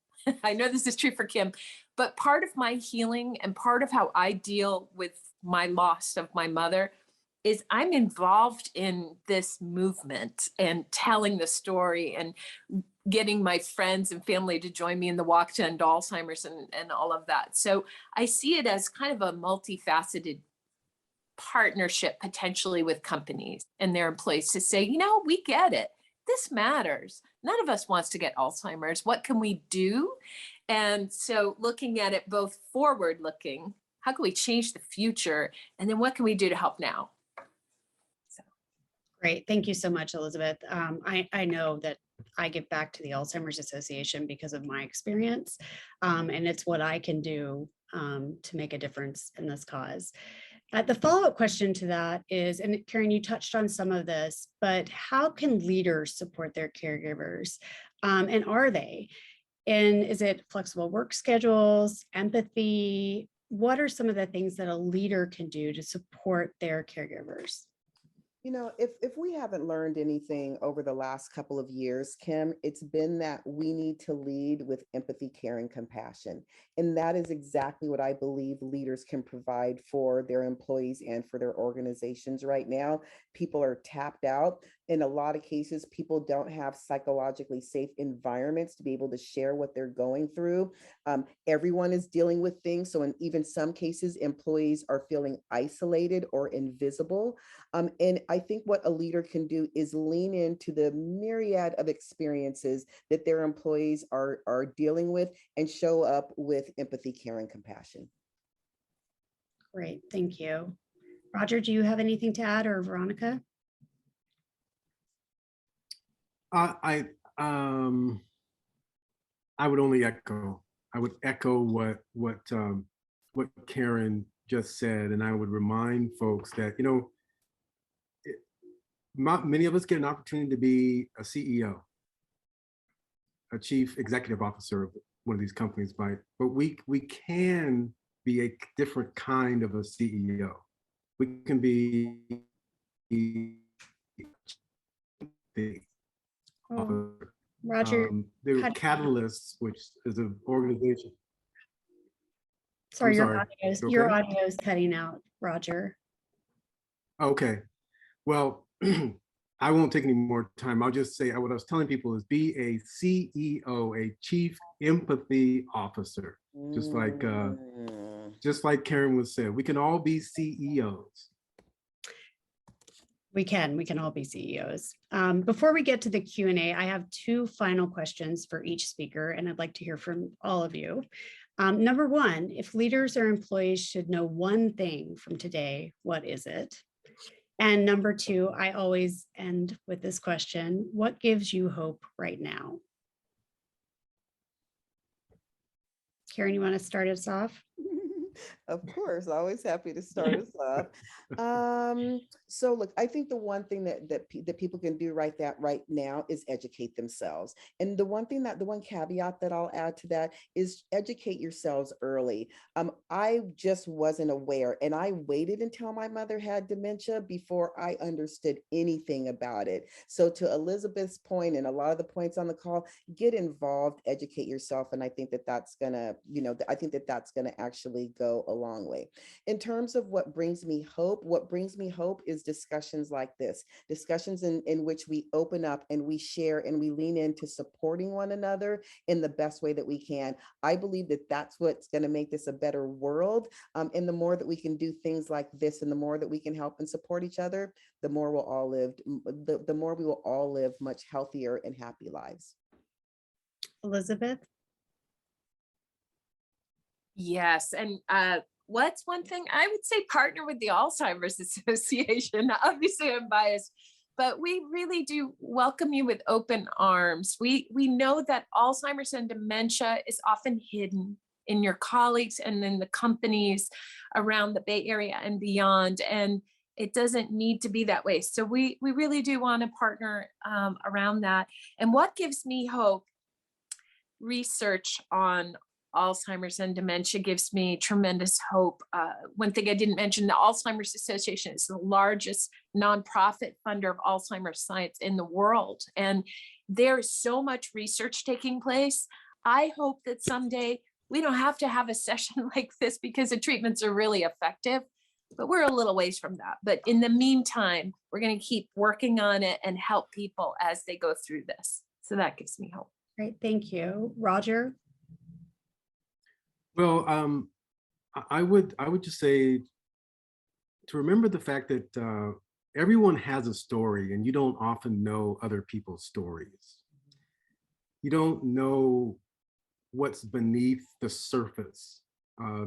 I know this is true for Kim, but part of my healing and part of how I deal with my loss of my mother is I'm involved in this movement and telling the story and getting my friends and family to join me in the walk to end Alzheimer's and all of that. So I see it as kind of a multifaceted partnership potentially with companies and their employees to say, you know, we get it. This matters. None of us wants to get Alzheimer's. What can we do? And so looking at it both forward looking, how can we change the future? And then what can we do to help now? Great. Thank you so much, Elizabeth. I know that I give back to the Alzheimer's Association because of my experience, and it's what I can do to make a difference in this cause. The follow-up question to that is, and Karen, you touched on some of this, but how can leaders support their caregivers? And are they? And is it flexible work schedules, empathy? What are some of the things that a leader can do to support their caregivers? You know, if we haven't learned anything over the last couple of years, Kim, it's been that we need to lead with empathy, care, and compassion. And that is exactly what I believe leaders can provide for their employees and for their organizations right now. People are tapped out. In a lot of cases, people don't have psychologically safe environments to be able to share what they're going through. Everyone is dealing with things. So in even some cases, employees are feeling isolated or invisible. And I think what a leader can do is lean into the myriad of experiences that their employees are dealing with and show up with empathy, care, and compassion. Great, thank you. Roger, do you have anything to add, or Veronica? I would only echo. I would echo what Karen just said, and I would remind folks that, you know, many of us get an opportunity to be a CEO, a chief executive officer of one of these companies, but we can be a different kind of a CEO. We can be the Roger, there are Catalysts, which is an organization. Sorry, sorry. Your audio is cutting out, Roger. Okay, well, I won't take any more time. I'll just say what I was telling people is be a CEO, a chief empathy officer, just like Karen was said. We can all be CEOs. We can all be CEOs. Before we get to the Q&A, I have two final questions for each speaker, and I'd like to hear from all of you. Number one, if leaders or employees should know one thing from today, what is it? And number two, I always end with this question: what gives you hope right now? Karen, you want to start us off? Of course, always happy to start us off. So look, I think the one thing that people can do right now is educate themselves. And the one caveat that I'll add to that is educate yourselves early. I just wasn't aware, and I waited until my mother had dementia before I understood anything about it. So to Elizabeth's point and a lot of the points on the call, get involved, educate yourself, and I think that's gonna, that's gonna actually go a long way. In terms of what brings me hope is discussions like this, discussions in which we open up and we share and we lean into supporting one another in the best way that we can. I believe that that's what's going to make this a better world. And the more that we can do things like this, and the more that we can help and support each other, the more we will all live much healthier and happy lives. Elizabeth? Yes, and what's one thing I would say? Partner with the Alzheimer's Association. Obviously, I'm biased, but we really do welcome you with open arms. We know that Alzheimer's and dementia is often hidden in your colleagues and in the companies around the Bay Area and beyond, and it doesn't need to be that way. So we really do want to partner around that. And what gives me hope? Research on Alzheimer's and dementia gives me tremendous hope. One thing I didn't mention, the Alzheimer's Association is the largest nonprofit funder of Alzheimer's science in the world. And there's so much research taking place. I hope that someday we don't have to have a session like this because the treatments are really effective. but we're a little ways from that. But in the meantime, we're going to keep working on it and help people as they go through this. So that gives me hope. Great, thank you. Roger? Well, I would just say to remember the fact that everyone has a story, and you don't often know other people's stories. You don't know what's beneath the surface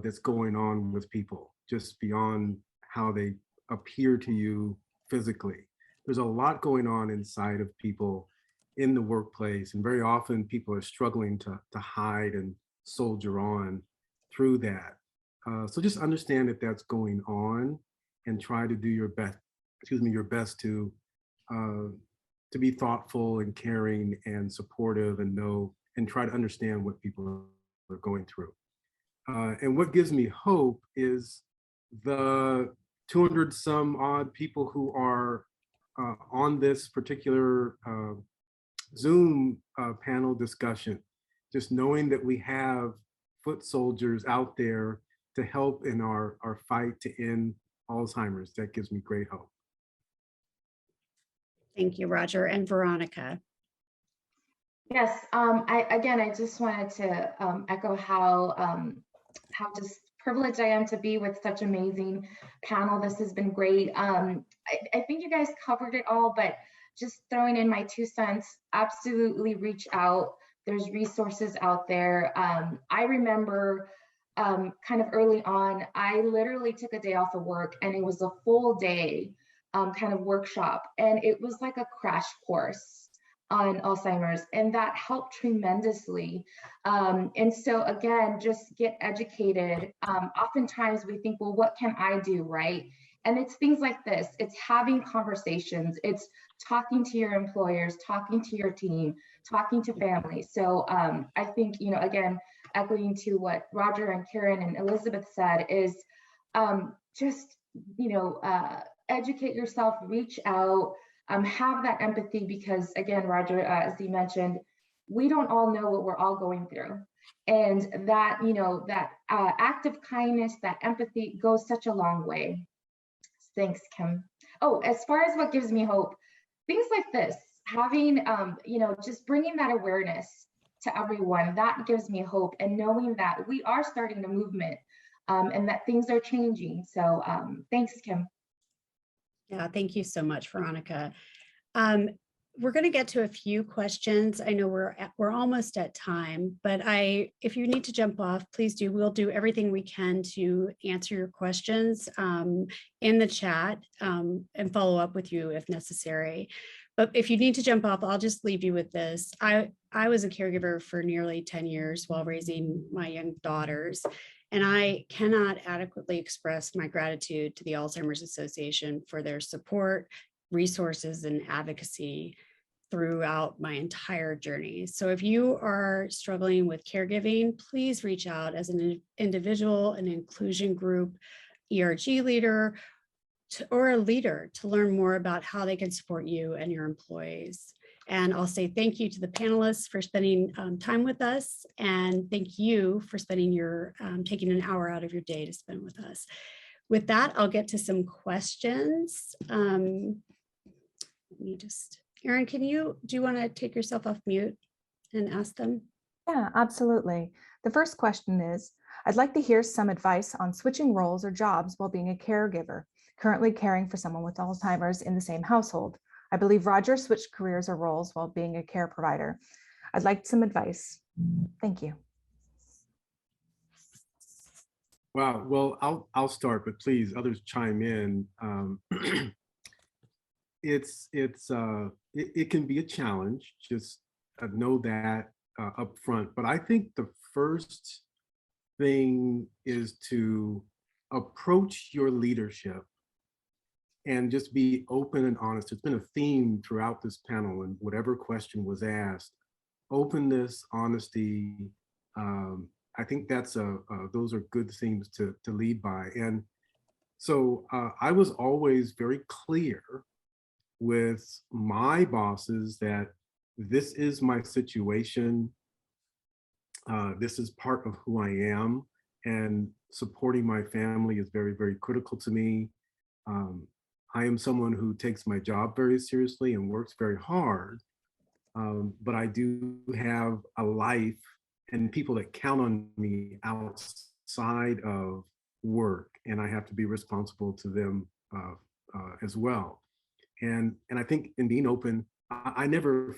that's going on with people, just beyond how they appear to you physically. There's a lot going on inside of people in the workplace, and very often people are struggling to hide and soldier on through that. So just understand that that's going on, and try to do your best, your best to be thoughtful and caring and supportive, and know and try to understand what people are going through. And what gives me hope is the 200 some odd people who are on this particular Zoom panel discussion. Just knowing that we have foot soldiers out there to help in our fight to end Alzheimer's, that gives me great hope. Thank you, Roger. And Veronica? Yes, I just wanted to echo how just privileged I am to be with such amazing panel. This has been great. I think you guys covered it all, but just throwing in my 2 cents, absolutely reach out. There's resources out there. I remember kind of early on, I literally took a day off of work, and it was a full day kind of workshop, and it was like a crash course on Alzheimer's, and that helped tremendously. And so again, just get educated. Oftentimes we think, well, what can I do, right? And it's things like this. It's having conversations. It's talking to your employers, talking to your team, talking to families. So I think, again, echoing to what Roger and Karen and Elizabeth said is just, educate yourself, reach out, have that empathy, because again, Roger, as he mentioned, we don't all know what we're all going through. And that, that act of kindness, that empathy goes such a long way. Thanks, Kim. Oh, as far as what gives me hope, things like this, having, just bringing that awareness to everyone, that gives me hope, and knowing that we are starting a movement and that things are changing. So thanks, Kim. Yeah, thank you so much, Veronica. We're going to get to a few questions. I know we're almost at time, but if you need to jump off, please do. We'll do everything we can to answer your questions in the chat and follow up with you if necessary. But if you need to jump off, I'll just leave you with this. I was a caregiver for nearly 10 years while raising my young daughters, and I cannot adequately express my gratitude to the Alzheimer's Association for their support, resources, and advocacy throughout my entire journey. So if you are struggling with caregiving, please reach out as an individual, an inclusion group, ERG leader, or a leader to learn more about how they can support you and your employees. And I'll say thank you to the panelists for spending time with us, and thank you for spending taking an hour out of your day to spend with us. With that, I'll get to some questions. Let me just, Erin, do you want to take yourself off mute and ask them? Yeah, absolutely. The first question is, I'd like to hear some advice on switching roles or jobs while being a caregiver, currently caring for someone with Alzheimer's in the same household. I believe Roger switched careers or roles while being a care provider. I'd like some advice. Thank you. Wow. Well, I'll start, but please others chime in. It can be a challenge. Just know that up front. But I think the first thing is to approach your leadership and just be open and honest. It's been a theme throughout this panel, and whatever question was asked, openness, honesty. I think those are good things to lead by. And so I was always very clear with my bosses that this is my situation. This is part of who I am, and supporting my family is very, very critical to me. I am someone who takes my job very seriously and works very hard, but I do have a life and people that count on me outside of work, and I have to be responsible to them as well. And I think in being open, I never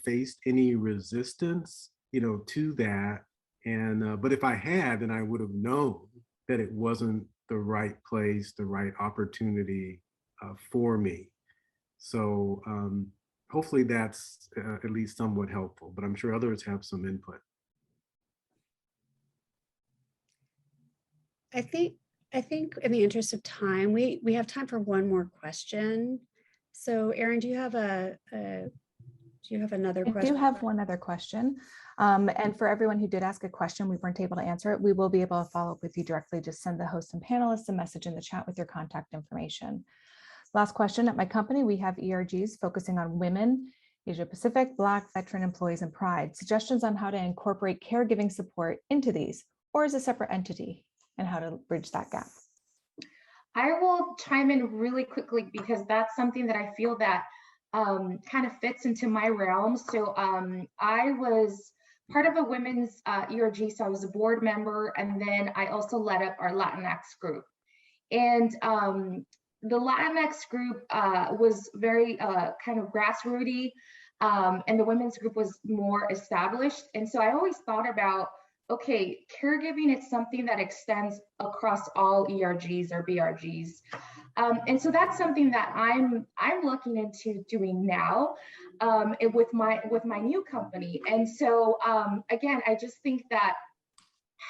faced any resistance, to that. And but if I had, then I would have known that it wasn't the right place, the right opportunity for me. So hopefully that's at least somewhat helpful, but I'm sure others have some input. I think in the interest of time, we have time for one more question. So Erin, do you have another I question? do have one other question. And for everyone who did ask a question, we weren't able to answer it, we will be able to follow up with you directly. Just send the host and panelists a message in the chat with your contact information. Last question. At my company, we have ERGs focusing on women, Asia Pacific, Black, veteran employees, and Pride. Suggestions on how to incorporate caregiving support into these, or as a separate entity, and how to bridge that gap. I will chime in really quickly because that's something that I feel that kind of fits into my realm. So I was part of a women's ERG, so I was a board member, and then I also led up our Latinx group. And the Latinx group was very kind of grassrooty, and the women's group was more established. And so I always thought about, okay, caregiving is something that extends across all ERGs or BRGs. And so that's something that I'm looking into doing now with my new company. And so again, I just think that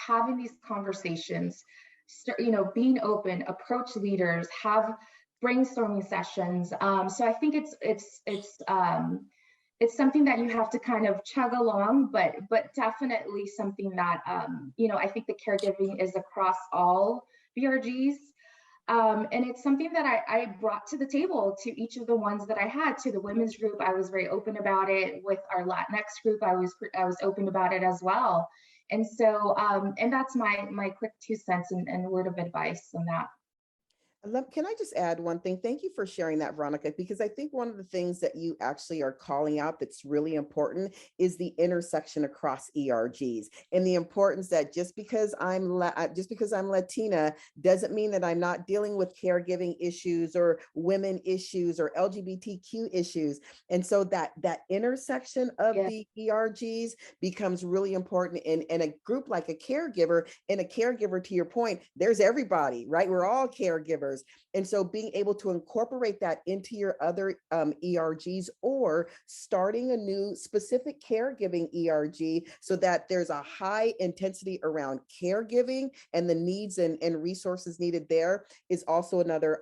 having these conversations, being open, approach leaders, have brainstorming sessions. So I think it's something that you have to kind of chug along, but definitely something that I think the caregiving is across all BRGs. And it's something that I brought to the table to each of the ones that I had. To the women's group, I was very open about it. With our Latinx group, I was open about it as well. And so, and that's my quick 2 cents and word of advice on that. Can I just add one thing? Thank you for sharing that, Veronica, because I think one of the things that you actually are calling out that's really important is the intersection across ERGs, and the importance that just because I'm Latina doesn't mean that I'm not dealing with caregiving issues or women issues or LGBTQ issues. And so that intersection of the ERGs becomes really important in a group like a caregiver. And a caregiver, to your point, there's everybody, right? We're all caregivers. And so being able to incorporate that into your other ERGs, or starting a new specific caregiving ERG so that there's a high intensity around caregiving and the needs and resources needed there, is also another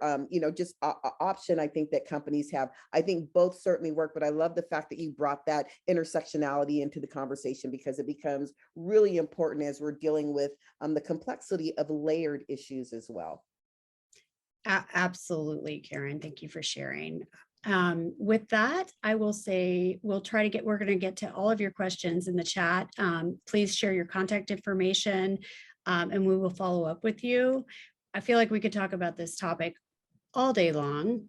option I think that companies have. I think both certainly work, but I love the fact that you brought that intersectionality into the conversation, because it becomes really important as we're dealing with the complexity of layered issues as well. Absolutely, Karen. Thank you for sharing. With that, I will say we're going to get to all of your questions in the chat. Please share your contact information and we will follow up with you. I feel like we could talk about this topic all day long.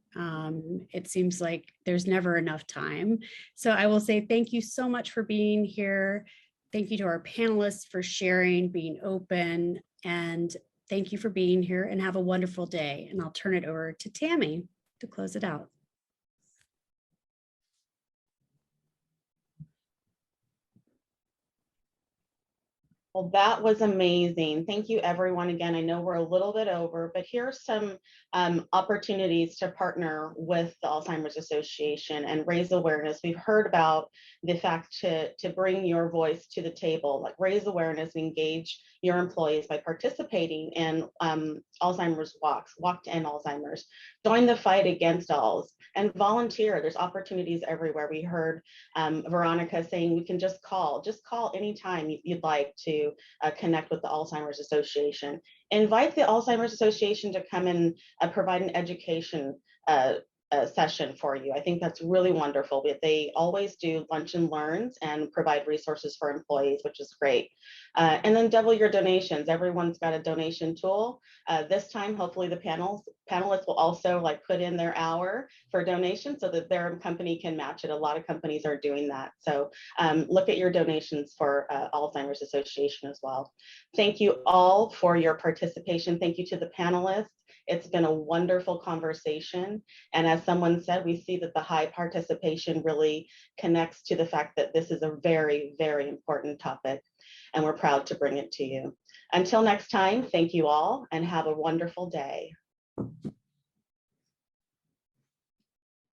It seems like there's never enough time. So I will say thank you so much for being here. Thank you to our panelists for sharing, being open, and thank you for being here, and have a wonderful day. And I'll turn it over to Tammy to close it out. Well, that was amazing. Thank you, everyone. Again, I know we're a little bit over, but here are some opportunities to partner with the Alzheimer's Association and raise awareness. We've heard about the fact to bring your voice to the table, like raise awareness and engage your employees by participating in Alzheimer's walks, Walk to End Alzheimer's, join the fight against ALS, and volunteer. There's opportunities everywhere. We heard Veronica saying we can just call anytime you'd like to connect with the Alzheimer's Association. Invite the Alzheimer's Association to come and provide an education session for you. I think that's really wonderful. They always do lunch and learns and provide resources for employees, which is great. And then double your donations. Everyone's got a donation tool. This time, hopefully the panelists will also like put in their hour for donation so that their company can match it. A lot of companies are doing that. So look at your donations for Alzheimer's Association as well. Thank you all for your participation. Thank you to the panelists. It's been a wonderful conversation. And as someone said, we see that the high participation really connects to the fact that this is a very, very important topic, and we're proud to bring it to you. Until next time, thank you all and have a wonderful day.